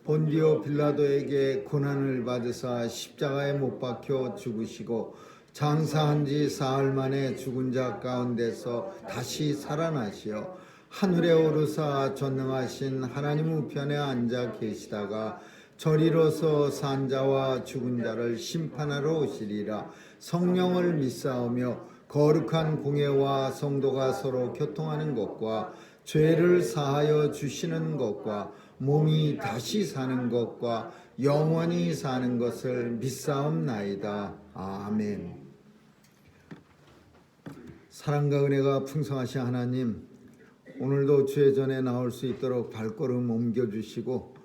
본디오 빌라도에게 고난을 받으사 십자가에 못 박혀 죽으시고 장사한 지 사흘 만에 죽은 자 가운데서 다시 살아나시어 하늘에 오르사 전능하신 하나님 우편에 앉아 계시다가 저리로서 산 자와 죽은 자를 심판하러 오시리라. 성령을 믿사오며 거룩한 공예와 성도가 서로 교통하는 것과 죄를 사하여 주시는 것과 몸이 다시 사는 것과 영원히 사는 것을 믿사옵나이다. 아멘. 사랑과 은혜가 풍성하신 하나님, 오늘도 주의 전에 나올 수 있도록 발걸음 옮겨주시고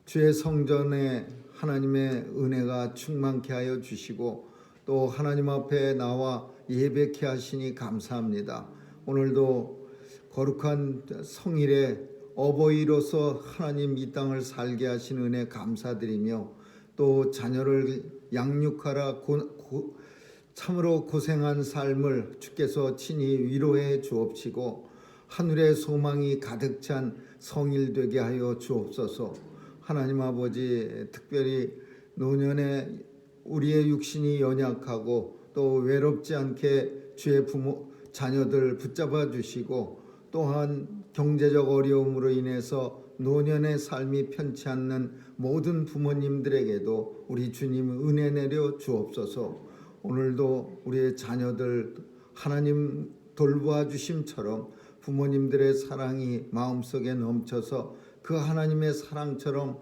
주의 성전에 하나님의 은혜가 충만케 하여 주시고 또 하나님 앞에 나와 예배케 하시니 감사합니다. 오늘도 거룩한 성일에 어버이로서 하나님 이 땅을 살게 하신 은혜 감사드리며 또 자녀를 양육하라 참으로 고생한 삶을 주께서 친히 위로해 주옵시고 하늘의 소망이 가득 찬 성일 되게 하여 주옵소서. 하나님 아버지, 특별히 노년에 우리의 육신이 연약하고 또 외롭지 않게 주의 부모 자녀들 붙잡아 주시고 또한 경제적 어려움으로 인해서 노년의 삶이 편치 않는 모든 부모님들에게도 우리 주님 은혜 내려 주옵소서. 오늘도 우리의 자녀들 하나님 돌보아 주심처럼 부모님들의 사랑이 마음속에 넘쳐서 그 하나님의 사랑처럼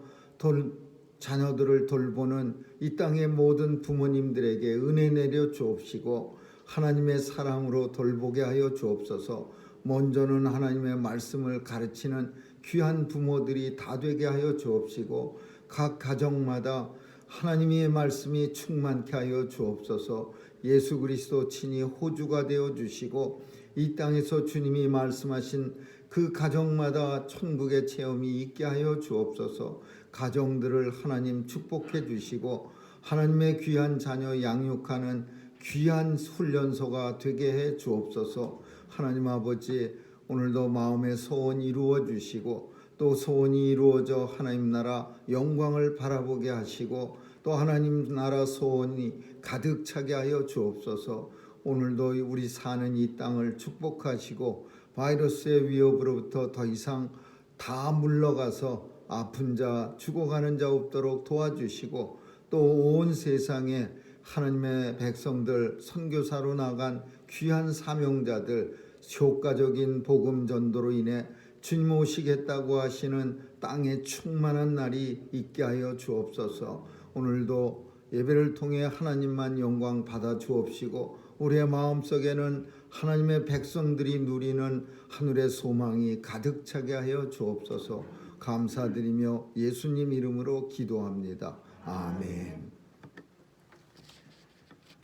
자녀들을 돌보는 이 땅의 모든 부모님들에게 은혜 내려 주옵시고 하나님의 사랑으로 돌보게 하여 주옵소서. 먼저는 하나님의 말씀을 가르치는 귀한 부모들이 다 되게 하여 주옵시고 각 가정마다 하나님의 말씀이 충만케 하여 주옵소서. 예수 그리스도 친히 호주가 되어 주시고 이 땅에서 주님이 말씀하신 그 가정마다 천국의 체험이 있게 하여 주옵소서. 가정들을 하나님 축복해 주시고 하나님의 귀한 자녀 양육하는 귀한 훈련소가 되게 해 주옵소서. 하나님 아버지, 오늘도 마음의 소원 이루어 주시고 또 소원이 이루어져 하나님 나라 영광을 바라보게 하시고 또 하나님 나라 소원이 가득 차게 하여 주옵소서. 오늘도 우리 사는 이 땅을 축복하시고 바이러스의 위협으로부터 더 이상 다 물러가서 아픈 자 죽어가는 자 없도록 도와주시고 또 온 세상에 하나님의 백성들 선교사로 나간 귀한 사명자들 효과적인 복음 전도로 인해 주님 오시겠다고 하시는 땅에 충만한 날이 있게 하여 주옵소서. 오늘도 예배를 통해 하나님만 영광 받아 주옵시고 우리의 마음속에는 하나님의 백성들이 누리는 하늘의 소망이 가득 차게 하여 주옵소서. 감사드리며 예수님 이름으로 기도합니다. 아멘.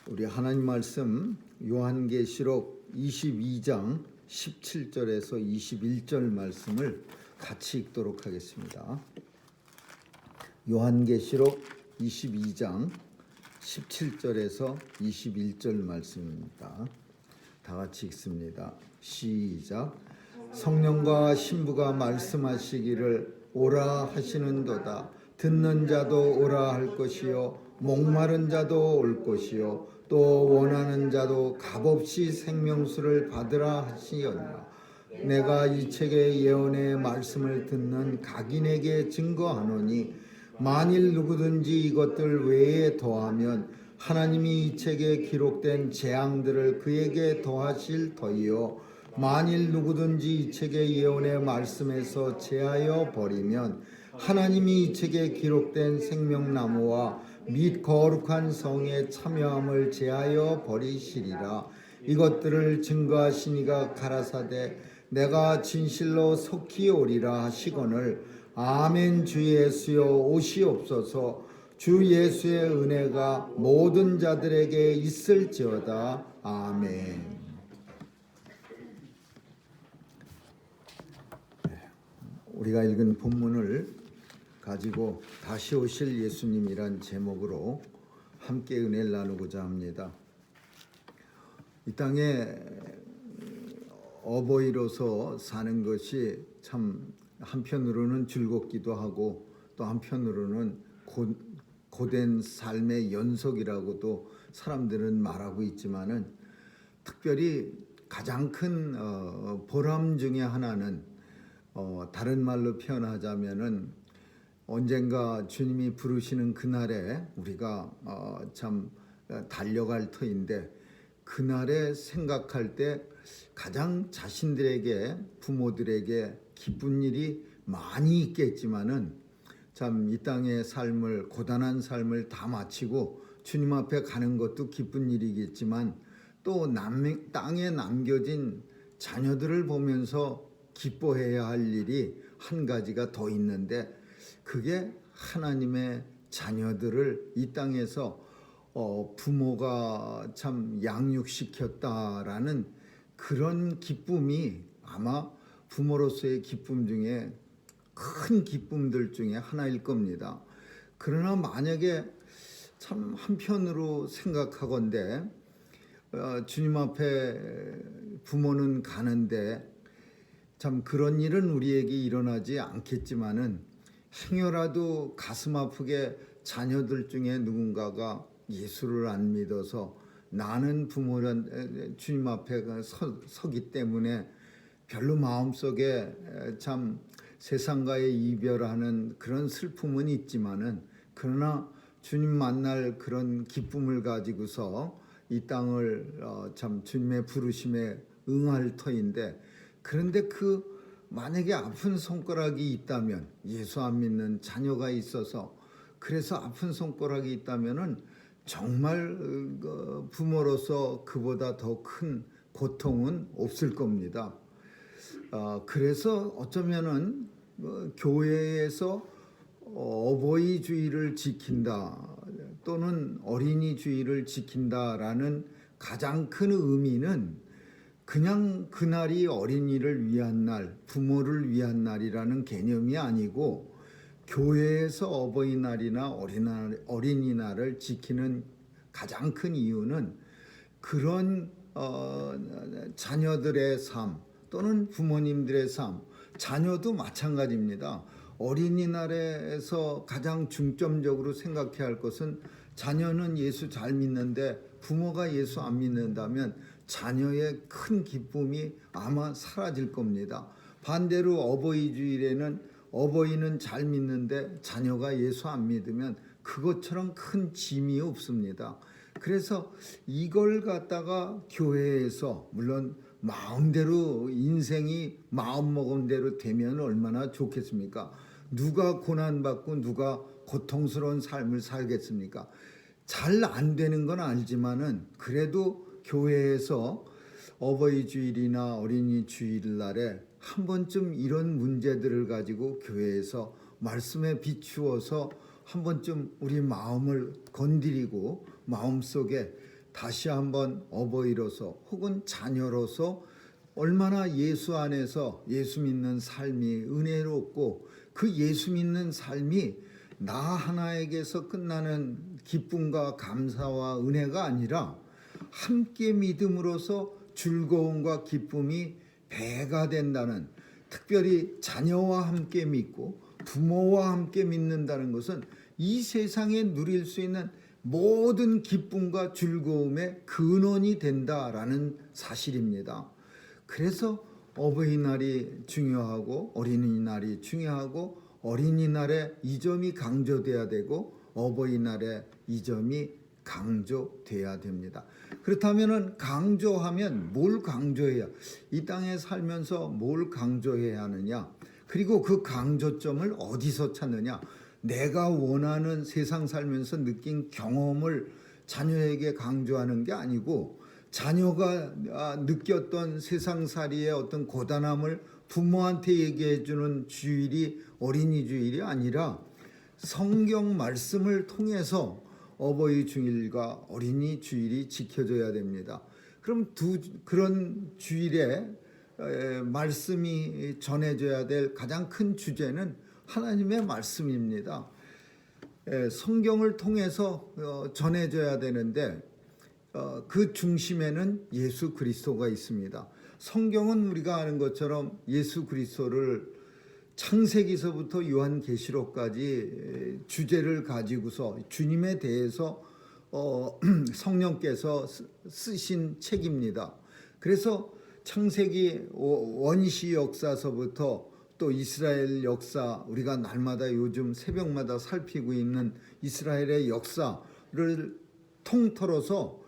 우리 하나님 말씀 요한계시록 22장 17절에서 21절 말씀을 같이 읽도록 하겠습니다. 요한계시록 22장 17절에서 21절 말씀입니다. 다 같이 읽습니다. 시작. 성령과 신부가 말씀하시기를 오라 하시는도다. 듣는 자도 오라 할 것이요 목마른 자도 올 것이요 또 원하는 자도 값없이 생명수를 받으라 하시니라. 내가 이 책의 예언의 말씀을 듣는 각인에게 증거하노니 만일 누구든지 이것들 외에 더하면 하나님이 이 책에 기록된 재앙들을 그에게 더하실 터이요 만일 누구든지 이 책의 예언의 말씀에서 제하여 버리면 하나님이 이 책에 기록된 생명나무와 및 거룩한 성에 참여함을 제하여 버리시리라. 이것들을 증거하시니가 가라사대 내가 진실로 속히 오리라 하시거늘 아멘. 주 예수여 오시옵소서. 주 예수의 은혜가 모든 자들에게 있을지어다. 아멘. 우리가 읽은 본문을 가지고 다시 오실 예수님이란 제목으로 함께 은혜를 나누고자 합니다. 이 땅에 어버이로서 사는 것이 참 한편으로는 즐겁기도 하고 또 한편으로는 고된 삶의 연속이라고도 사람들은 말하고 있지만은 특별히 가장 큰 보람 중에 하나는 다른 말로 표현하자면은 언젠가 주님이 부르시는 그날에 우리가 참 달려갈 터인데 그날에 생각할 때 가장 자신들에게 부모들에게 기쁜 일이 많이 있겠지만은 참 이 땅의 삶을 고단한 삶을 다 마치고 주님 앞에 가는 것도 기쁜 일이겠지만 또 땅에 남겨진 자녀들을 보면서 기뻐해야 할 일이 한 가지가 더 있는데 그게 하나님의 자녀들을 이 땅에서 부모가 참 양육시켰다라는 그런 기쁨이 아마 부모로서의 기쁨 중에 큰 기쁨들 중에 하나일 겁니다. 그러나 만약에 참 한편으로 생각하건대 주님 앞에 부모는 가는데 참 그런 일은 우리에게 일어나지 않겠지만은 행여라도 가슴 아프게 자녀들 중에 누군가가 예수를 안 믿어서 나는 부모란 주님 앞에 서기 때문에 별로 마음속에 참 세상과의 이별하는 그런 슬픔은 있지만은 그러나 주님 만날 그런 기쁨을 가지고서 이 땅을 참 주님의 부르심에 응할 터인데 그런데 만약에 아픈 손가락이 있다면 예수 안 믿는 자녀가 있어서 그래서 아픈 손가락이 있다면은 정말 부모로서 그보다 더 큰 고통은 없을 겁니다. 그래서 어쩌면은 교회에서 어버이 주의를 지킨다 또는 어린이 주의를 지킨다라는 가장 큰 의미는 그냥 그날이 어린이를 위한 날, 부모를 위한 날이라는 개념이 아니고 교회에서 어버이날이나 어린이날을 지키는 가장 큰 이유는 그런 자녀들의 삶 또는 부모님들의 삶, 자녀도 마찬가지입니다. 어린이날에서 가장 중점적으로 생각해야 할 것은 자녀는 예수 잘 믿는데 부모가 예수 안 믿는다면 자녀의 큰 기쁨이 아마 사라질 겁니다. 반대로 어버이 주일에는 어버이는 잘 믿는데 자녀가 예수 안 믿으면 그것처럼 큰 짐이 없습니다. 그래서 이걸 갖다가 교회에서 물론 마음대로 인생이 마음먹은 대로 되면 얼마나 좋겠습니까? 누가 고난받고 누가 고통스러운 삶을 살겠습니까? 잘 안 되는 건 알지만은 그래도 교회에서 어버이 주일이나 어린이 주일날에 한 번쯤 이런 문제들을 가지고 교회에서 말씀에 비추어서 한 번쯤 우리 마음을 건드리고 마음속에 다시 한번 어버이로서 혹은 자녀로서 얼마나 예수 안에서 예수 믿는 삶이 은혜롭고 그 예수 믿는 삶이 나 하나에게서 끝나는 기쁨과 감사와 은혜가 아니라 함께 믿음으로써 즐거움과 기쁨이 배가 된다는, 특별히 자녀와 함께 믿고 부모와 함께 믿는다는 것은 이 세상에 누릴 수 있는 모든 기쁨과 즐거움의 근원이 된다라는 사실입니다. 그래서 어버이날이 중요하고 어린이날이 중요하고 어린이날에 이 점이 강조돼야 되고 어버이날에 이 점이 강조돼야 됩니다. 그렇다면 강조하면 뭘 강조해야, 이 땅에 살면서 뭘 강조해야 하느냐, 그리고 그 강조점을 어디서 찾느냐. 내가 원하는 세상 살면서 느낀 경험을 자녀에게 강조하는 게 아니고 자녀가 느꼈던 세상살이의 어떤 고단함을 부모한테 얘기해 주는 주일이 어린이 주일이 아니라 성경 말씀을 통해서 어버이 주일과 어린이 주일이 지켜져야 됩니다. 그럼 그런 주일에 말씀이 전해져야 될 가장 큰 주제는 하나님의 말씀입니다. 성경을 통해서 전해져야 되는데 그 중심에는 예수 그리스도가 있습니다. 성경은 우리가 아는 것처럼 예수 그리스도를 창세기서부터 요한계시록까지 주제를 가지고서 주님에 대해서 성령께서 쓰신 책입니다. 그래서 창세기 원시 역사서부터 또 이스라엘 역사, 우리가 날마다 요즘 새벽마다 살피고 있는 이스라엘의 역사를 통틀어서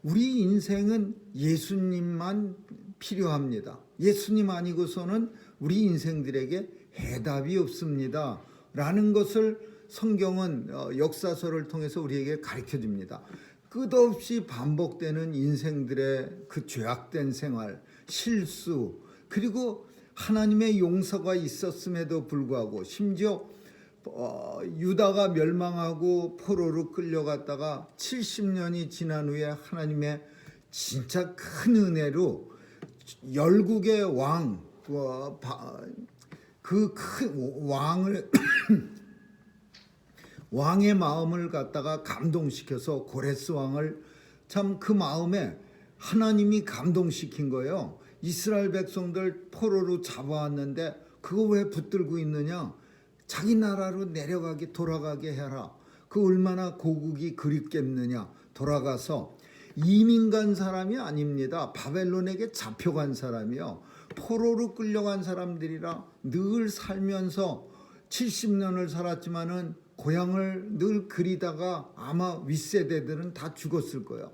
우리 인생은 예수님만 필요합니다. 예수님 아니고서는 우리 인생들에게 해답이 없습니다 라는 것을 성경은 역사서를 통해서 우리에게 가르쳐 줍니다. 끝없이 반복되는 인생들의 그 죄악된 생활, 실수, 그리고 하나님의 용서가 있었음에도 불구하고 심지어 유다가 멸망하고 포로로 끌려갔다가 70년이 지난 후에 하나님의 진짜 큰 은혜로 열국의 왕, 그 큰 왕을 왕의 마음을 갖다가 감동시켜서 고레스 왕을 참 그 마음에 하나님이 감동시킨 거예요. 이스라엘 백성들 포로로 잡아왔는데 그거 왜 붙들고 있느냐? 자기 나라로 내려가게 돌아가게 해라. 그 얼마나 고국이 그립겠느냐. 돌아가서 이민 간 사람이 아닙니다. 바벨론에게 잡혀간 사람이요. 포로로 끌려간 사람들이라 늘 살면서 70년을 살았지만은 고향을 늘 그리다가 아마 윗세대들은 다 죽었을 거예요.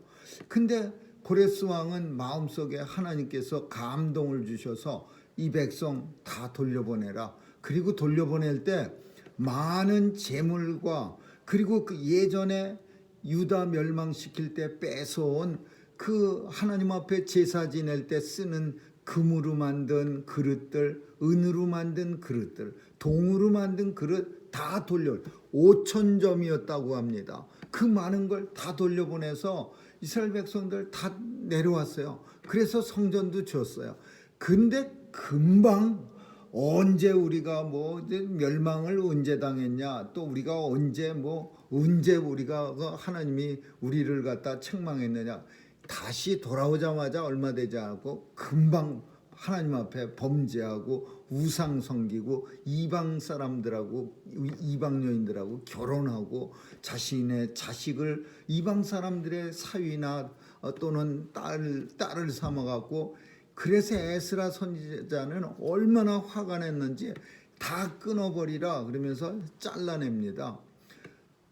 근데 고레스 왕은 마음속에 하나님께서 감동을 주셔서 이 백성 다 돌려보내라. 그리고 돌려보낼 때 많은 재물과 그리고 그 예전에 유다 멸망시킬 때 뺏어온 그 하나님 앞에 제사 지낼 때 쓰는 금으로 만든 그릇들, 은으로 만든 그릇들, 동으로 만든 그릇 다 돌려 5,000점이었다고 합니다. 그 많은 걸 다 돌려보내서 이스라엘 백성들 다 내려왔어요. 그래서 성전도 지었어요. 근데 금방 언제 우리가 뭐 멸망을 언제 당했냐, 또 우리가 언제 우리가 하나님이 우리를 갖다 책망했느냐, 다시 돌아오자마자 얼마 되지 않고 금방 하나님 앞에 범죄하고 우상 섬기고 이방 사람들하고 이방 여인들하고 결혼하고 자신의 자식을 이방 사람들의 사위나 또는 딸을 삼아갖고, 그래서 에스라 선지자는 얼마나 화가 냈는지 다 끊어버리라 그러면서 잘라냅니다.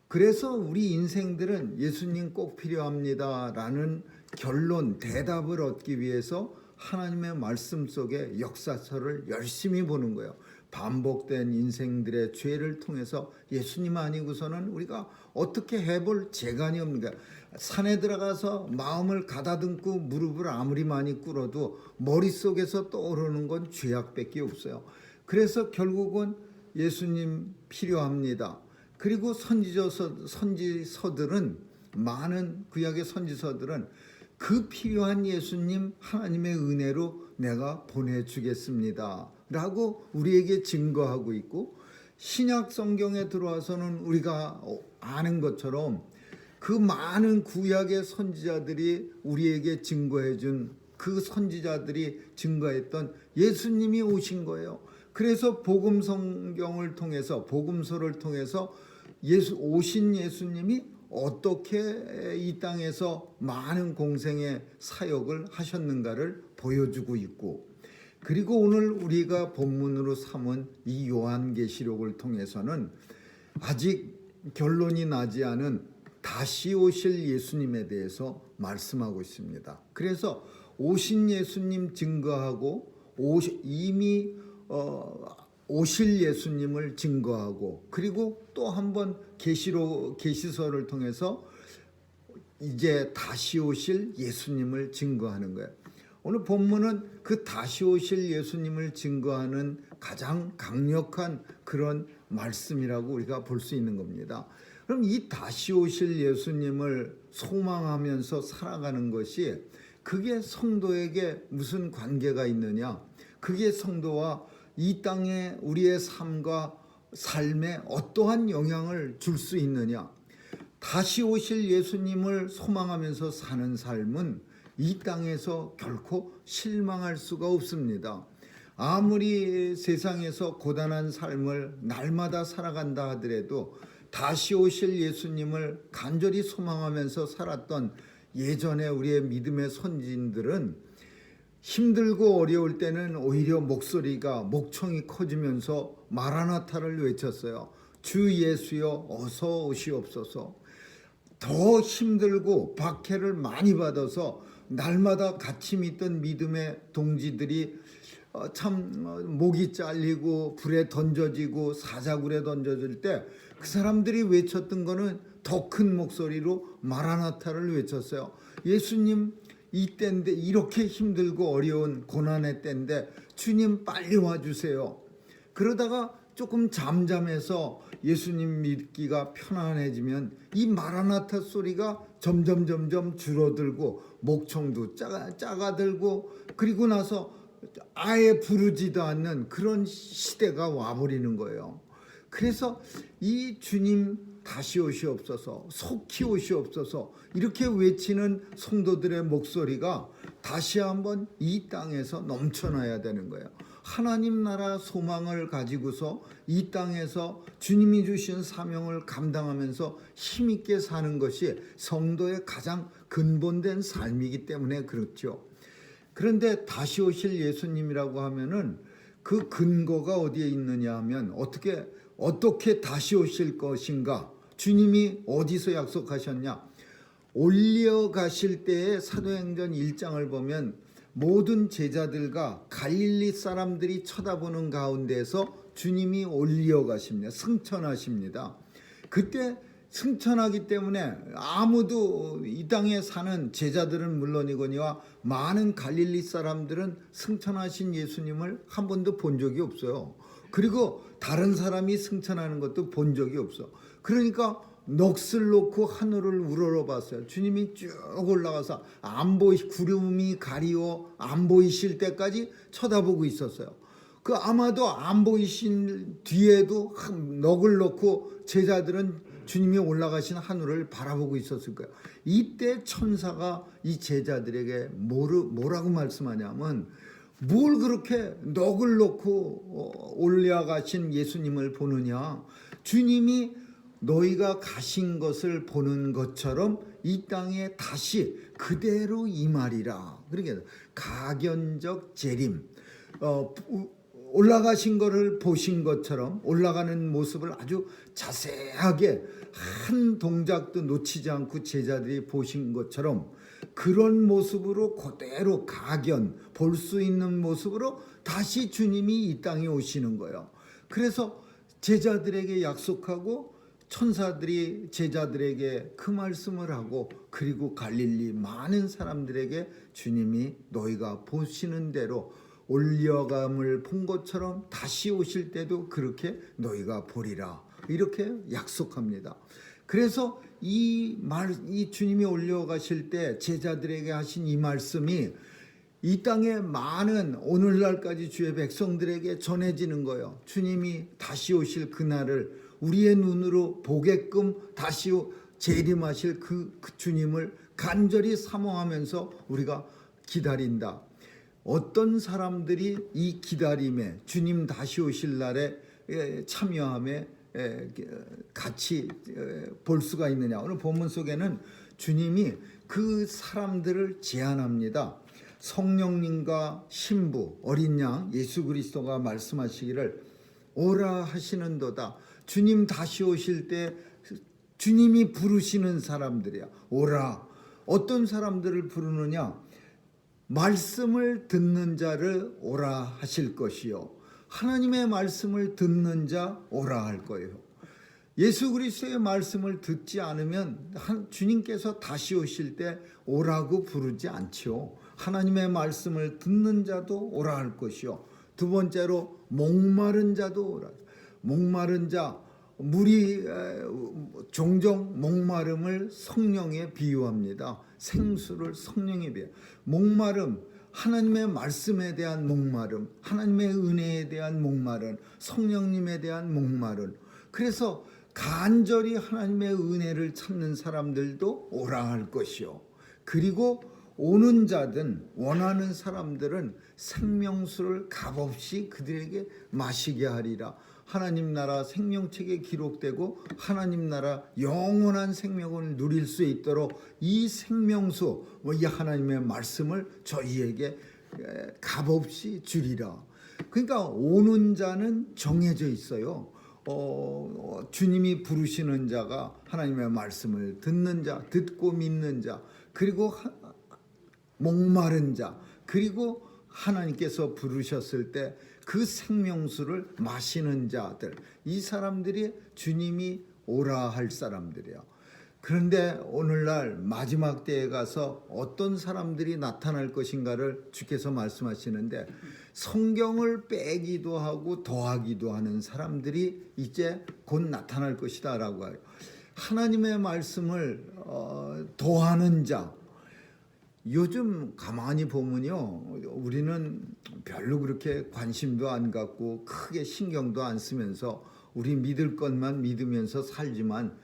그래서 우리 인생들은 예수님 꼭 필요합니다라는 결론, 대답을 얻기 위해서 하나님의 말씀 속에 역사서를 열심히 보는 거예요. 반복된 인생들의 죄를 통해서 예수님 아니고서는 우리가 어떻게 해볼 재간이 없는 거야. 산에 들어가서 마음을 가다듬고 무릎을 아무리 많이 꿇어도 머릿속에서 떠오르는 건 죄악밖에 없어요. 그래서 결국은 예수님 필요합니다. 그리고 선지서들은, 많은 구약의 선지서들은 그 필요한 예수님 하나님의 은혜로 내가 보내주겠습니다 라고 우리에게 증거하고 있고, 신약 성경에 들어와서는 우리가 아는 것처럼 그 많은 구약의 선지자들이 우리에게 증거해 준 그 선지자들이 증거했던 예수님이 오신 거예요. 그래서 복음 성경을 통해서, 복음서를 통해서 오신 예수님이 어떻게 이 땅에서 많은 공생의 사역을 하셨는가를 보여주고 있고, 그리고 오늘 우리가 본문으로 삼은 이 요한계시록을 통해서는 아직 결론이 나지 않은 다시 오실 예수님에 대해서 말씀하고 있습니다. 그래서 오신 예수님 증거하고 이미 오실 예수님을 증거하고, 그리고 또 한번 계시서를 통해서 이제 다시 오실 예수님을 증거하는 거예요. 오늘 본문은 그 다시 오실 예수님을 증거하는 가장 강력한 그런 말씀이라고 우리가 볼 수 있는 겁니다. 그럼 이 다시 오실 예수님을 소망하면서 살아가는 것이, 그게 성도에게 무슨 관계가 있느냐? 그게 성도와 이 땅에 우리의 삶과 삶에 어떠한 영향을 줄 수 있느냐? 다시 오실 예수님을 소망하면서 사는 삶은 이 땅에서 결코 실망할 수가 없습니다. 아무리 세상에서 고단한 삶을 날마다 살아간다 하더라도 다시 오실 예수님을 간절히 소망하면서 살았던 예전에 우리의 믿음의 선진들은 힘들고 어려울 때는 오히려 목청이 커지면서 마라나타를 외쳤어요. 주 예수여 어서 오시옵소서. 더 힘들고 박해를 많이 받아서 날마다 같이 믿던 믿음의 동지들이 참 목이 잘리고 불에 던져지고 사자굴에 던져질 때 그 사람들이 외쳤던 거는 더 큰 목소리로 마라나타를 외쳤어요. 예수님, 이 때인데, 이렇게 힘들고 어려운 고난의 때인데 주님 빨리 와주세요. 그러다가 조금 잠잠해서 예수님 믿기가 편안해지면 이 마라나타 소리가 점점 줄어들고 목청도 작아들고, 그리고 나서 아예 부르지도 않는 그런 시대가 와버리는 거예요. 그래서 이 주님 다시 오시옵소서, 속히 오시옵소서 이렇게 외치는 성도들의 목소리가 다시 한번 이 땅에서 넘쳐나야 되는 거예요. 하나님 나라 소망을 가지고서 이 땅에서 주님이 주신 사명을 감당하면서 힘있게 사는 것이 성도의 가장 근본된 삶이기 때문에 그렇죠. 그런데 다시 오실 예수님이라고 하면은 그 근거가 어디에 있느냐 하면 어떻게 다시 오실 것인가? 주님이 어디서 약속하셨냐? 올려가실 때의 사도행전 1장을 보면 모든 제자들과 갈릴리 사람들이 쳐다보는 가운데서 주님이 올려가십니다. 승천하십니다. 그때 승천하기 때문에 아무도 이 땅에 사는 제자들은 물론이거니와 많은 갈릴리 사람들은 승천하신 예수님을 한 번도 본 적이 없어요. 그리고 다른 사람이 승천하는 것도 본 적이 없어. 그러니까 넋을 놓고 하늘을 우러러봤어요. 주님이 쭉 올라가서 구름이 가리워 안 보이실 때까지 쳐다보고 있었어요. 그 아마도 안 보이신 뒤에도 넋을 놓고 제자들은 주님이 올라가신 하늘을 바라보고 있었을 거예요. 이때 천사가 이 제자들에게 뭐라고 말씀하냐면, 뭘 그렇게 넋을 놓고 올라가신 예수님을 보느냐? 주님이 너희가 가신 것을 보는 것처럼 이 땅에 다시 그대로 임하리라. 그러니까 가견적 재림, 올라가신 것을 보신 것처럼 올라가는 모습을 아주 자세하게 한 동작도 놓치지 않고 제자들이 보신 것처럼 그런 모습으로 그대로 볼 수 있는 모습으로 다시 주님이 이 땅에 오시는 거예요. 그래서 제자들에게 약속하고 천사들이 제자들에게 그 말씀을 하고, 그리고 갈릴리 많은 사람들에게 주님이 너희가 보시는 대로 올려감을 본 것처럼 다시 오실 때도 그렇게 너희가 보리라, 이렇게 약속합니다. 그래서 이 주님이 올려가실 때 제자들에게 하신 이 말씀이 이 땅에 많은 오늘날까지 주의 백성들에게 전해지는 거예요. 주님이 다시 오실 그날을 우리의 눈으로 보게끔 다시 재림하실 그 주님을 간절히 사모하면서 우리가 기다린다. 어떤 사람들이 이 기다림에, 주님 다시 오실 날에 참여함에 같이 볼 수가 있느냐? 오늘 본문 속에는 주님이 그 사람들을 제안합니다. 성령님과 신부 어린 양 예수 그리스도가 말씀하시기를 오라 하시는도다. 주님 다시 오실 때 주님이 부르시는 사람들이야. 오라. 어떤 사람들을 부르느냐? 말씀을 듣는 자를 오라 하실 것이요, 하나님의 말씀을 듣는 자 오라 할 거예요. 예수 그리스도의 말씀을 듣지 않으면 주님께서 다시 오실 때 오라고 부르지 않지요. 하나님의 말씀을 듣는 자도 오라 할 것이요. 두 번째로 목마른 자도 오라. 목마른 자, 물이 종종 목마름을 성령에 비유합니다. 생수를 성령에 비유. 목마름, 하나님의 말씀에 대한 목마름, 하나님의 은혜에 대한 목마름, 성령님에 대한 목마름. 그래서 간절히 하나님의 은혜를 찾는 사람들도 오라 할 것이요. 그리고 오는 자든 원하는 사람들은 생명수를 값없이 그들에게 마시게 하리라. 하나님 나라 생명책에 기록되고 하나님 나라 영원한 생명을 누릴 수 있도록 이 생명수, 이 하나님의 말씀을 저희에게 값없이 주리라. 그러니까 오는 자는 정해져 있어요. 주님이 부르시는 자가 하나님의 말씀을 듣는 자, 듣고 믿는 자, 그리고 목마른 자, 그리고 하나님께서 부르셨을 때 그 생명수를 마시는 자들, 이 사람들이 주님이 오라 할 사람들이에요. 그런데 오늘날 마지막 때에 가서 어떤 사람들이 나타날 것인가를 주께서 말씀하시는데, 성경을 빼기도 하고 더하기도 하는 사람들이 이제 곧 나타날 것이다 라고 해요. 하나님의 말씀을 더하는 자, 요즘 가만히 보면요, 우리는 별로 그렇게 관심도 안 갖고 크게 신경도 안 쓰면서 우리 믿을 것만 믿으면서 살지만,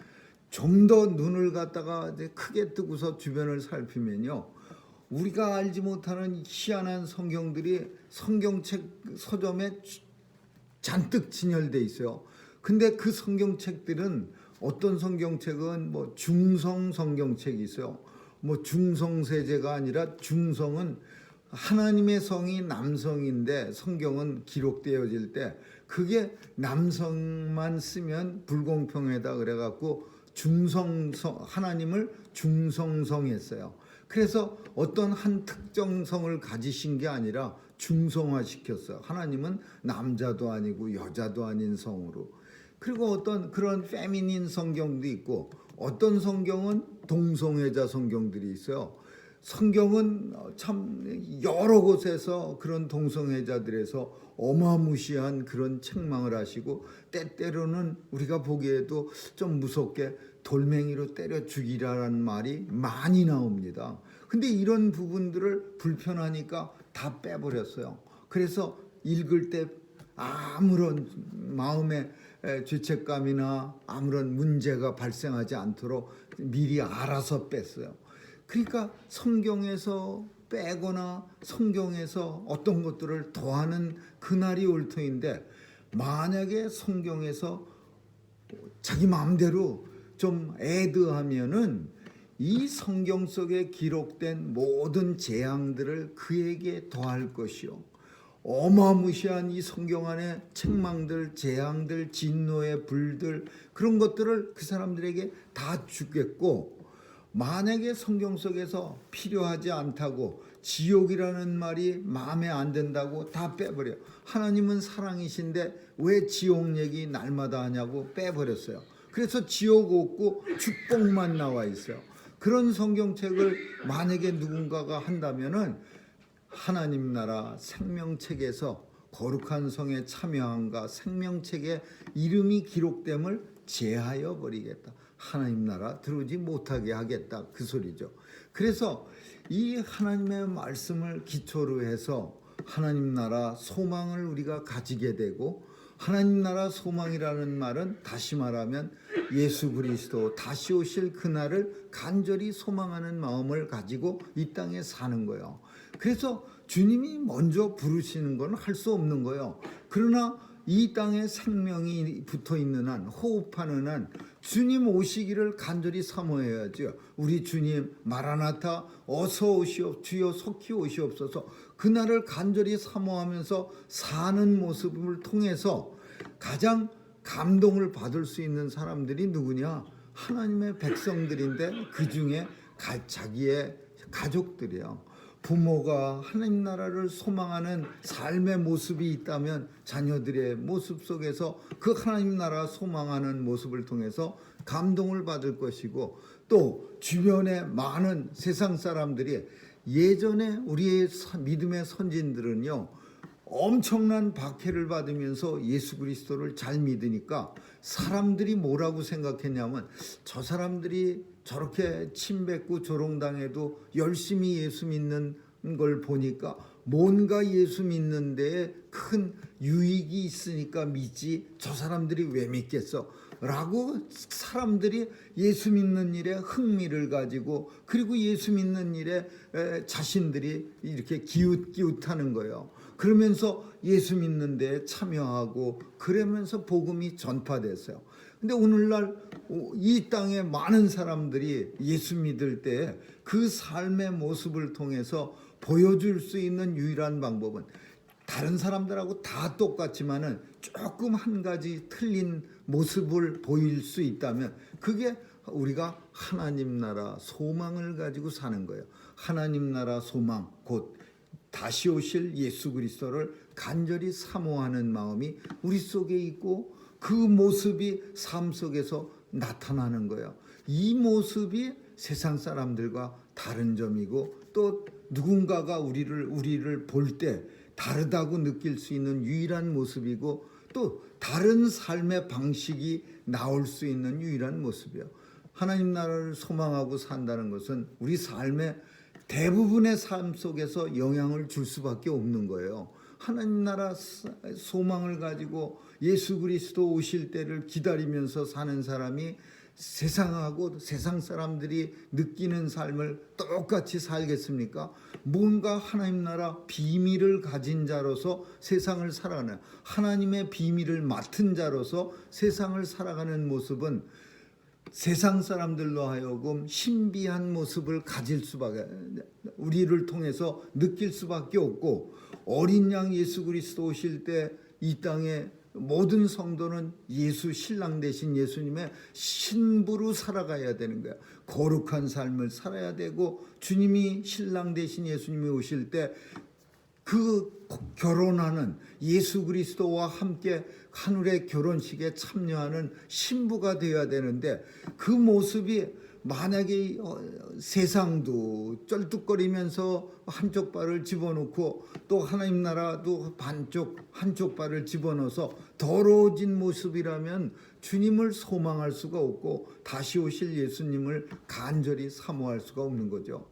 좀 더 눈을 갖다가 크게 뜨고서 주변을 살피면요, 우리가 알지 못하는 희한한 성경들이 성경책 서점에 잔뜩 진열돼 있어요. 근데 그 성경책들은, 어떤 성경책은 뭐 중성 성경책이 있어요. 뭐 중성세제가 아니라, 중성은 하나님의 성이 남성인데 성경은 기록되어질 때 그게 남성만 쓰면 불공평하다 그래갖고 하나님을 중성성했어요. 그래서 어떤 한 특정성을 가지신 게 아니라 중성화시켰어요. 하나님은 남자도 아니고 여자도 아닌 성으로. 그리고 어떤 그런 페미닌 성경도 있고, 어떤 성경은 동성애자 성경들이 있어요. 성경은 참 여러 곳에서 그런 동성애자들에서 어마무시한 그런 책망을 하시고, 때때로는 우리가 보기에도 좀 무섭게 돌멩이로 때려 죽이라는 말이 많이 나옵니다. 근데 이런 부분들을 불편하니까 다 빼버렸어요. 그래서 읽을 때 아무런 마음에 죄책감이나 아무런 문제가 발생하지 않도록 미리 알아서 뺐어요. 그러니까 성경에서 빼거나 성경에서 어떤 것들을 더하는 그날이 올 터인데, 만약에 성경에서 자기 마음대로 좀 애드하면은 이 성경 속에 기록된 모든 재앙들을 그에게 더할 것이요, 어마무시한 이 성경 안에 책망들, 재앙들, 진노의 불들, 그런 것들을 그 사람들에게 다 주겠고, 만약에 성경 속에서 필요하지 않다고, 지옥이라는 말이 마음에 안 든다고 다 빼버려요. 하나님은 사랑이신데 왜 지옥 얘기 날마다 하냐고 빼버렸어요. 그래서 지옥 없고 축복만 나와 있어요. 그런 성경책을 만약에 누군가가 한다면은 하나님 나라 생명책에서 거룩한 성에 참여함과 생명책에 이름이 기록됨을 제하여 버리겠다. 하나님 나라 들어오지 못하게 하겠다, 그 소리죠. 그래서 이 하나님의 말씀을 기초로 해서 하나님 나라 소망을 우리가 가지게 되고, 하나님 나라 소망이라는 말은 다시 말하면 예수 그리스도 다시 오실 그날을 간절히 소망하는 마음을 가지고 이 땅에 사는 거예요. 그래서 주님이 먼저 부르시는 건 할 수 없는 거예요. 그러나 이 땅에 생명이 붙어 있는 한, 호흡하는 한 주님 오시기를 간절히 사모해야죠. 우리 주님 마라나타 어서 오시옵, 주여 속히 오시옵소서, 그날을 간절히 사모하면서 사는 모습을 통해서 가장 감동을 받을 수 있는 사람들이 누구냐? 하나님의 백성들인데, 그 중에 자기의 가족들이에요. 부모가 하나님 나라를 소망하는 삶의 모습이 있다면 자녀들의 모습 속에서 그 하나님 나라 소망하는 모습을 통해서 감동을 받을 것이고, 또 주변의 많은 세상 사람들이, 예전에 우리의 믿음의 선진들은요, 엄청난 박해를 받으면서 예수 그리스도를 잘 믿으니까 사람들이 뭐라고 생각했냐면, 저 사람들이 저렇게 침뱉고 조롱당해도 열심히 예수 믿는 걸 보니까 뭔가 예수 믿는 데에 큰 유익이 있으니까 믿지, 저 사람들이 왜 믿겠어? 라고 사람들이 예수 믿는 일에 흥미를 가지고 그리고 예수 믿는 일에 자신들이 이렇게 기웃기웃하는 거예요. 그러면서 예수 믿는 데 참여하고 그러면서 복음이 전파됐어요. 근데 오늘날 이 땅에 많은 사람들이 예수 믿을 때 그 삶의 모습을 통해서 보여줄 수 있는 유일한 방법은 다른 사람들하고 다 똑같지만은 조금 한 가지 틀린 모습을 보일 수 있다면 그게 우리가 하나님 나라 소망을 가지고 사는 거예요. 하나님 나라 소망, 곧 다시 오실 예수 그리스도를 간절히 사모하는 마음이 우리 속에 있고 그 모습이 삶 속에서 나타나는 거예요. 이 모습이 세상 사람들과 다른 점이고 또 누군가가 우리를 볼 때 다르다고 느낄 수 있는 유일한 모습이고 또 다른 삶의 방식이 나올 수 있는 유일한 모습이에요. 하나님 나라를 소망하고 산다는 것은 우리 삶의 대부분의 삶 속에서 영향을 줄 수밖에 없는 거예요. 하나님 나라 소망을 가지고 예수 그리스도 오실 때를 기다리면서 사는 사람이 세상하고 세상 사람들이 느끼는 삶을 똑같이 살겠습니까? 뭔가 하나님 나라 비밀을 가진 자로서 세상을 살아가는, 하나님의 비밀을 맡은 자로서 세상을 살아가는 모습은 세상 사람들로 하여금 신비한 모습을 가질 수밖에, 우리를 통해서 느낄 수밖에 없고, 어린 양 예수 그리스도 오실 때 이 땅에 모든 성도는 예수 신랑 되신 예수님의 신부로 살아가야 되는 거야. 거룩한 삶을 살아야 되고 주님이 신랑 되신 예수님이 오실 때 그 결혼하는 예수 그리스도와 함께 하늘의 결혼식에 참여하는 신부가 되어야 되는데 그 모습이 만약에 세상도 쩔뚝거리면서 한쪽 발을 집어넣고 또 하나님 나라도 한쪽 발을 집어넣어서 더러워진 모습이라면 주님을 소망할 수가 없고 다시 오실 예수님을 간절히 사모할 수가 없는 거죠.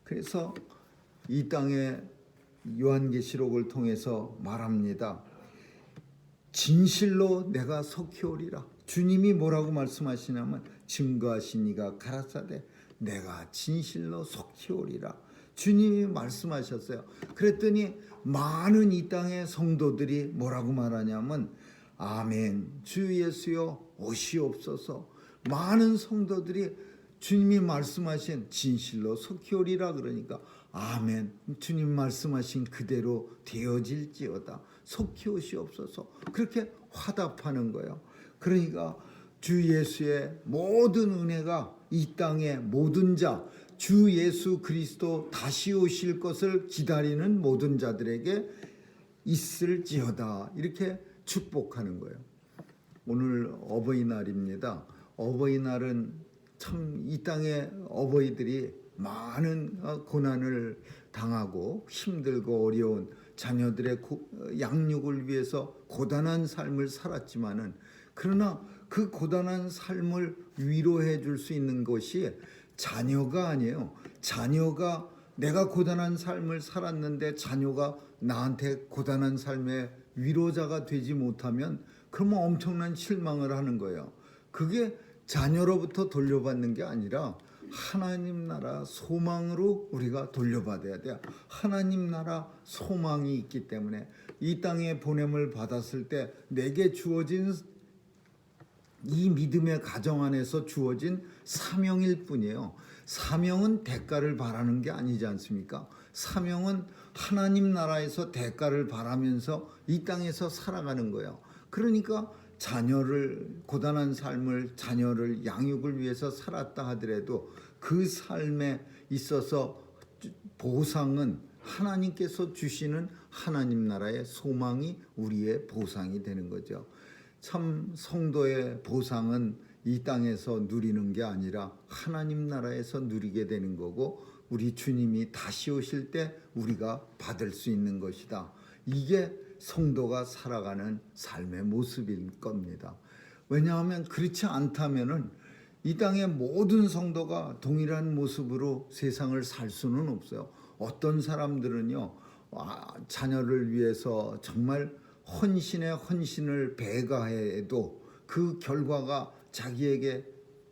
그래서 이 땅에 요한계시록을 통해서 말합니다. 진실로 내가 속히오리라. 주님이 뭐라고 말씀하시냐면 증거하시니가 가라사대 내가 진실로 속히오리라. 주님이 말씀하셨어요. 그랬더니 많은 이 땅의 성도들이 뭐라고 말하냐면 아멘 주 예수여 오시옵소서. 많은 성도들이 주님이 말씀하신 진실로 속히오리라 그러니까 아멘 주님 말씀하신 그대로 되어질지어다 속히 오시옵소서 그렇게 화답하는 거예요. 그러니까 주 예수의 모든 은혜가 이 땅의 모든 자 주 예수 그리스도 다시 오실 것을 기다리는 모든 자들에게 있을지어다 이렇게 축복하는 거예요. 오늘 어버이날입니다. 어버이날은 참 이 땅의 어버이들이 많은 고난을 당하고 힘들고 어려운 자녀들의 양육을 위해서 고단한 삶을 살았지만은 그러나 그 고단한 삶을 위로해 줄 수 있는 것이 자녀가 아니에요. 자녀가 내가 고단한 삶을 살았는데 자녀가 나한테 고단한 삶의 위로자가 되지 못하면 그러면 엄청난 실망을 하는 거예요. 그게 자녀로부터 돌려받는 게 아니라 하나님 나라 소망으로 우리가 돌려받아야 돼요. 하나님 나라 소망이 있기 때문에 이 땅에 보냄을 받았을 때 내게 주어진 이 믿음의 가정 안에서 주어진 사명일 뿐이에요. 사명은 대가를 바라는 게 아니지 않습니까? 사명은 하나님 나라에서 대가를 바라면서 이 땅에서 살아가는 거예요. 그러니까 고단한 삶을 자녀를 양육을 위해서 살았다 하더라도 그 삶에 있어서 보상은 하나님께서 주시는 하나님 나라의 소망이 우리의 보상이 되는 거죠. 참 성도의 보상은 이 땅에서 누리는 게 아니라 하나님 나라에서 누리게 되는 거고 우리 주님이 다시 오실 때 우리가 받을 수 있는 것이다. 이게 성도가 살아가는 삶의 모습일 겁니다. 왜냐하면 그렇지 않다면은 이 땅의 모든 성도가 동일한 모습으로 세상을 살 수는 없어요. 어떤 사람들은요, 자녀를 위해서 정말 헌신의 헌신을 배가해도 그 결과가 자기에게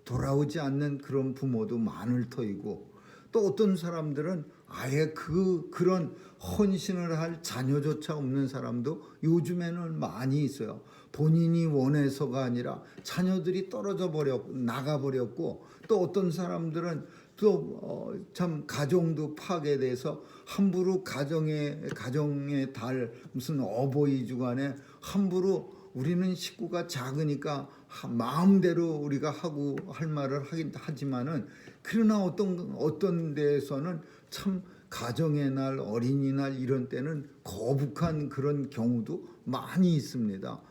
돌아오지 않는 그런 부모도 많을 터이고, 또 어떤 사람들은 아예 그런 헌신을 할 자녀조차 없는 사람도 요즘에는 많이 있어요. 본인이 원해서가 아니라 자녀들이 떨어져 나가버렸고, 또 어떤 사람들은 또 참 가정도 파괴돼서 함부로 가정의 달 무슨 어버이 주간에 함부로 우리는 식구가 작으니까 마음대로 우리가 하고 할 말을 하긴 하지만은, 그러나 어떤 데에서는 참 가정의 날, 어린이날 이런 때는 거북한 그런 경우도 많이 있습니다.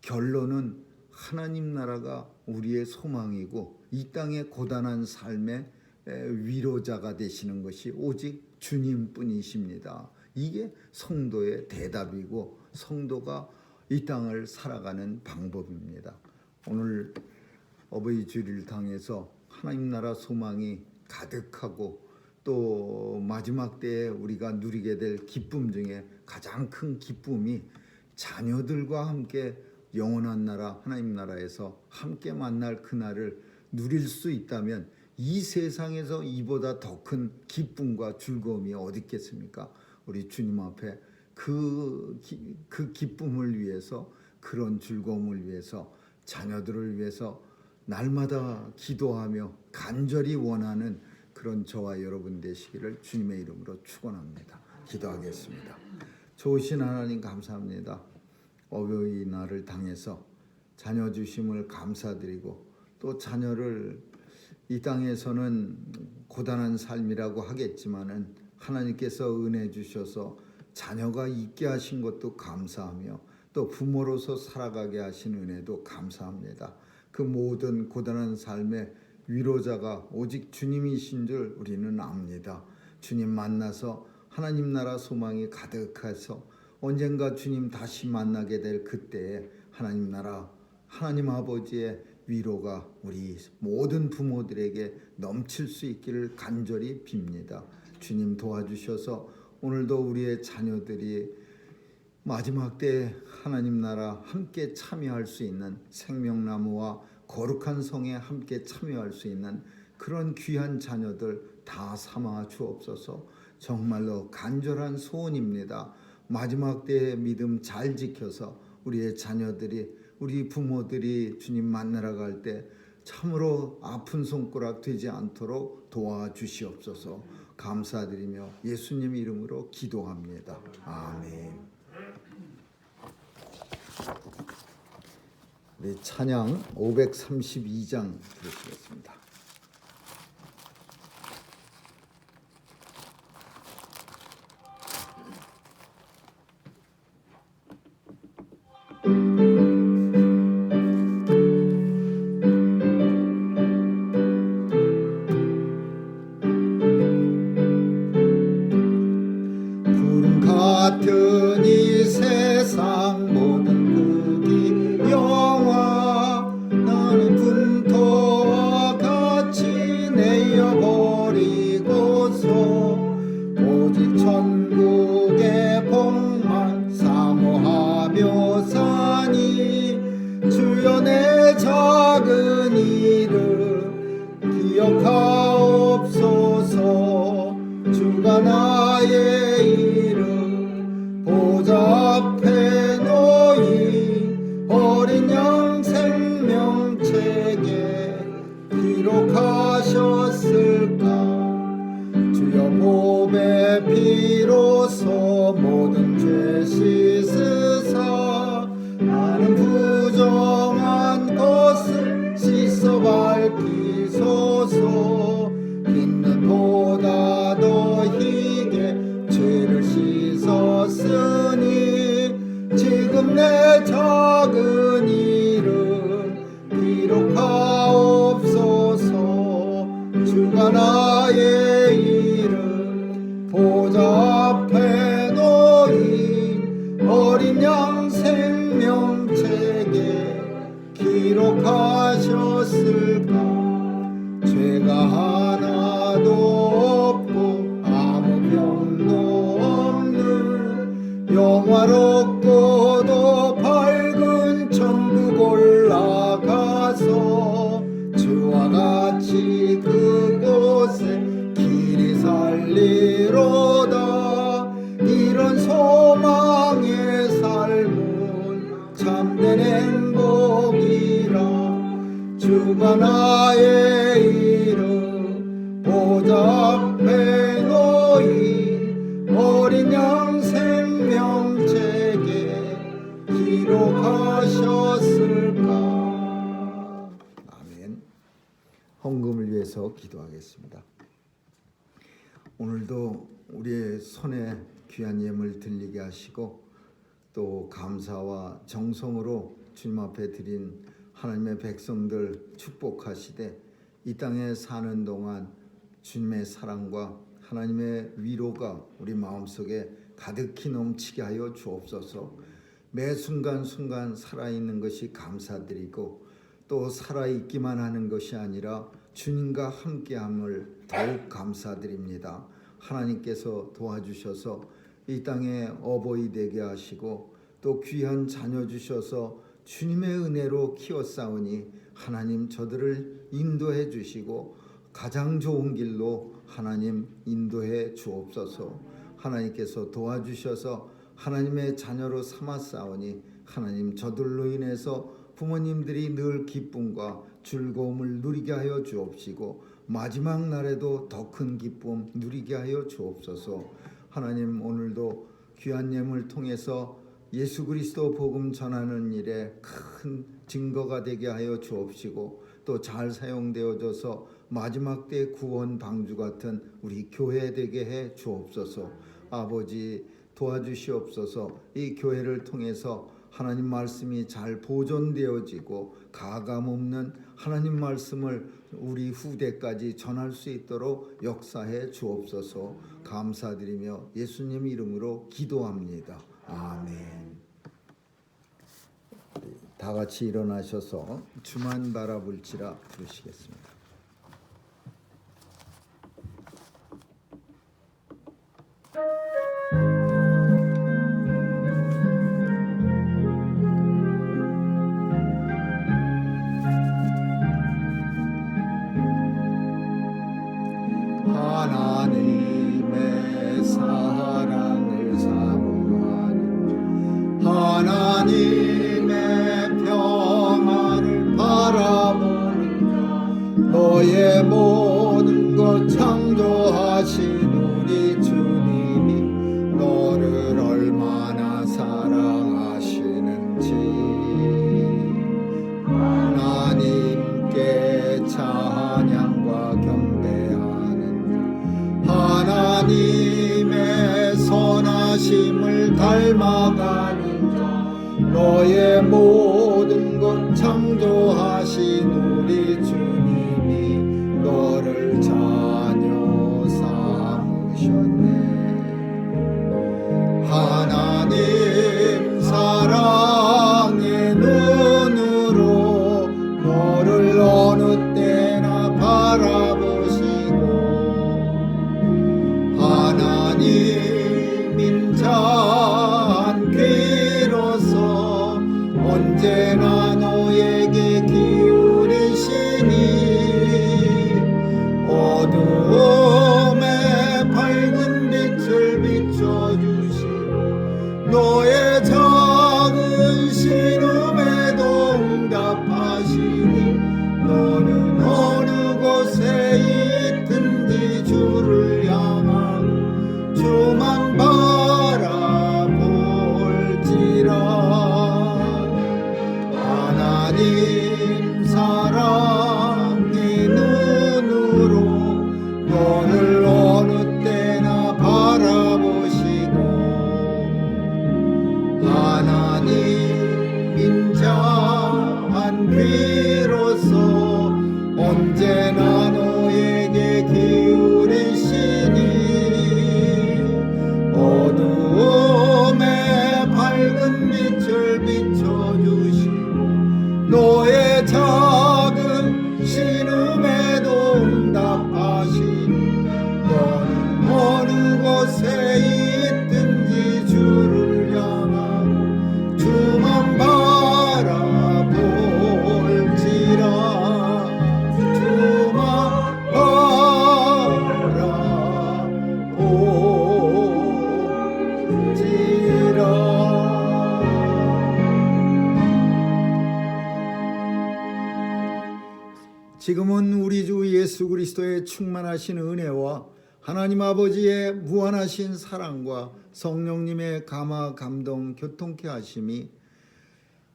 결론은 하나님 나라가 우리의 소망이고, 이 땅의 고단한 삶의 위로자가 되시는 것이 오직 주님뿐이십니다. 이게 성도의 대답이고, 성도가 이 땅을 살아가는 방법입니다. 오늘 어버이 주일을 당해서 하나님 나라 소망이 가득하고, 또 마지막 때에 우리가 누리게 될 기쁨 중에 가장 큰 기쁨이 자녀들과 함께 영원한 나라 하나님 나라에서 함께 만날 그날을 누릴 수 있다면, 이 세상에서 이보다 더 큰 기쁨과 즐거움이 어디 있겠습니까? 우리 주님 앞에 그 기쁨을 위해서, 그런 즐거움을 위해서, 자녀들을 위해서 날마다 기도하며 간절히 원하는 그런 저와 여러분 되시기를 주님의 이름으로 축원합니다. 기도하겠습니다. 좋으신 하나님 감사합니다. 어버이날을 당해서 자녀 주심을 감사드리고, 또 자녀를 이 땅에서는 고단한 삶이라고 하겠지만은 하나님께서 은혜 주셔서 자녀가 있게 하신 것도 감사하며, 또 부모로서 살아가게 하신 은혜도 감사합니다. 그 모든 고단한 삶의 위로자가 오직 주님이신 줄 우리는 압니다. 주님 만나서 하나님 나라 소망이 가득해서 언젠가 주님 다시 만나게 될 그때에 하나님 나라, 하나님 아버지의 위로가 우리 모든 부모들에게 넘칠 수 있기를 간절히 빕니다. 주님 도와주셔서 오늘도 우리의 자녀들이 마지막 때 하나님 나라 함께 참여할 수 있는, 생명나무와 거룩한 성에 함께 참여할 수 있는 그런 귀한 자녀들 다 삼아 주옵소서. 정말로 간절한 소원입니다. 마지막 때의 믿음 잘 지켜서 우리의 자녀들이, 우리 부모들이 주님 만나러 갈 때 참으로 아픈 손가락 되지 않도록 도와주시옵소서. 감사드리며 예수님 이름으로 기도합니다. 아멘. 우리 찬양 532장 들으시겠습니다. 구름 같은 이 세상 모든 부귀 영화, 나는 분토와 같이 내어버리고서 오직 천국의 복만 사모하며 사니, 주여 내 작은 일을 기억하옵소서. 주가 나의 이름 보좌 앞에 놓이 어린 양 생명책에 기록하셨을까. 주여 보배 피로써 모든 죄 씻으사 나는 부정한 것을 씻어 밝히소서. 있는 보다 더 희게 죄를 씻었으니 지금 내 작은 일은 기록하옵소서. 주가 나의 일을 보좌 나의 이름 보좌 앞에 놓인 어린 양 생명책에 기록하셨을까. 아멘. 헌금을 위해서 기도하겠습니다. 오늘도 우리의 손에 귀한 예물 들리게 하시고 또 감사와 정성으로 주님 앞에 드린 하나님의 백성들 축복하시되 이 땅에 사는 동안 주님의 사랑과 하나님의 위로가 우리 마음속에 가득히 넘치게 하여 주옵소서. 매 순간순간 살아있는 것이 감사드리고 또 살아있기만 하는 것이 아니라 주님과 함께함을 더욱 감사드립니다. 하나님께서 도와주셔서 이 땅에 어버이 되게 하시고 또 귀한 자녀 주셔서 주님의 은혜로 키워싸우니 하나님 저들을 인도해 주시고 가장 좋은 길로 하나님 인도해 주옵소서. 하나님께서 도와주셔서 하나님의 자녀로 삼았사오니 하나님 저들로 인해서 부모님들이 늘 기쁨과 즐거움을 누리게 하여 주옵시고 마지막 날에도 더 큰 기쁨 누리게 하여 주옵소서. 하나님 오늘도 귀한 예물 통해서 예수 그리스도 복음 전하는 일에 큰 증거가 되게 하여 주옵시고 또 잘 사용되어져서 마지막 때 구원 방주 같은 우리 교회 되게 해 주옵소서. 아버지 도와주시옵소서. 이 교회를 통해서 하나님 말씀이 잘 보존되어지고 가감없는 하나님 말씀을 우리 후대까지 전할 수 있도록 역사해 주옵소서. 감사드리며 예수님 이름으로 기도합니다. 아멘. 다 같이 일어나셔서 주만 바라볼지라 부르시겠습니다. 하나님의 사랑을 사모하는 하나님의 평안을 바라보는 너의 모든 것 창조하신 우리 주님이 너를 얼마나 사랑하시는지 하나님께 찬양과 경배하는 하나님의 선하심을 닮아가는 자 너의 모든 것 창조하신 우리 주님이 너를 자녀 삼으셨네. 하나님 사랑의 눈으로 너를 어느 때나 바라보시고 하나님 인자한 귀로서 언제나 너에게 기울이시니 어두움에 밝은 빛을 비춰주시고 너의 작은 신음에도 응답하시니 너는 어느 곳에 있든지 주를 향하고 주만 바라볼지라. 하나님 사랑의 눈으로 너를 어느 때나 바라보시고 하나님 인자한 귀로서 언제나 너에게 기울이시니 어두움에 밝은 빛을 비춰주시고 너의 작은 신음에도 응답하시니 너는 어느 곳에 있든지 주를 향하고 주만 바라볼지라. 주만 지금은 우리 주 예수 그리스도의 충만하신 은혜와 하나님 아버지의 무한하신 사랑과 성령님의 감화 감동 교통케 하심이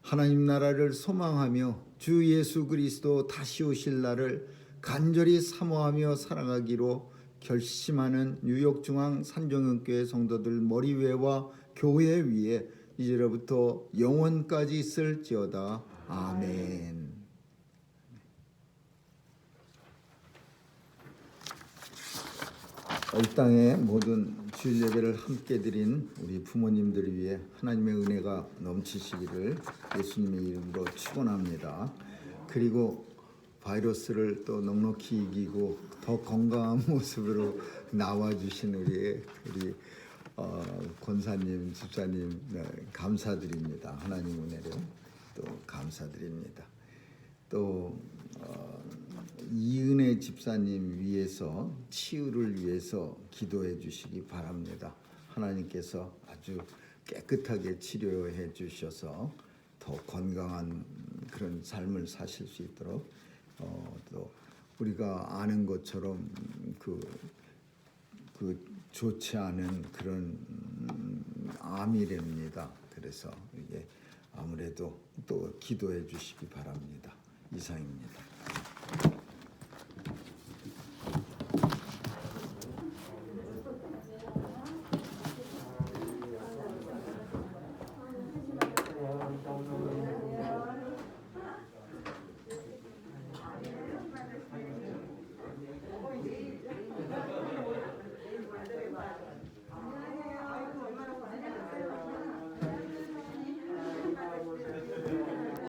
하나님 나라를 소망하며 주 예수 그리스도 다시 오실 날을 간절히 사모하며 살아가기로 결심하는 뉴욕중앙 산정연교회 성도들 머리 위와 교회 위에 이제로부터 영원까지 있을지어다. 아멘. 이 땅의 모든 주일 예배를 함께 드린 우리 부모님들을 위해 하나님의 은혜가 넘치시기를 예수님의 이름으로 축원합니다. 그리고 바이러스를 또 넉넉히 이기고 더 건강한 모습으로 나와주신 우리 권사님, 집사님 감사드립니다. 하나님 은혜를 또 감사드립니다. 또 이은혜 집사님 위해서 치유를 위해서 기도해 주시기 바랍니다. 하나님께서 아주 깨끗하게 치료해 주셔서 더 건강한 그런 삶을 사실 수 있도록 또 우리가 아는 것처럼 그 좋지 않은 그런 암이랍니다. 그래서 이게 아무래도 또 기도해 주시기 바랍니다. 이상입니다.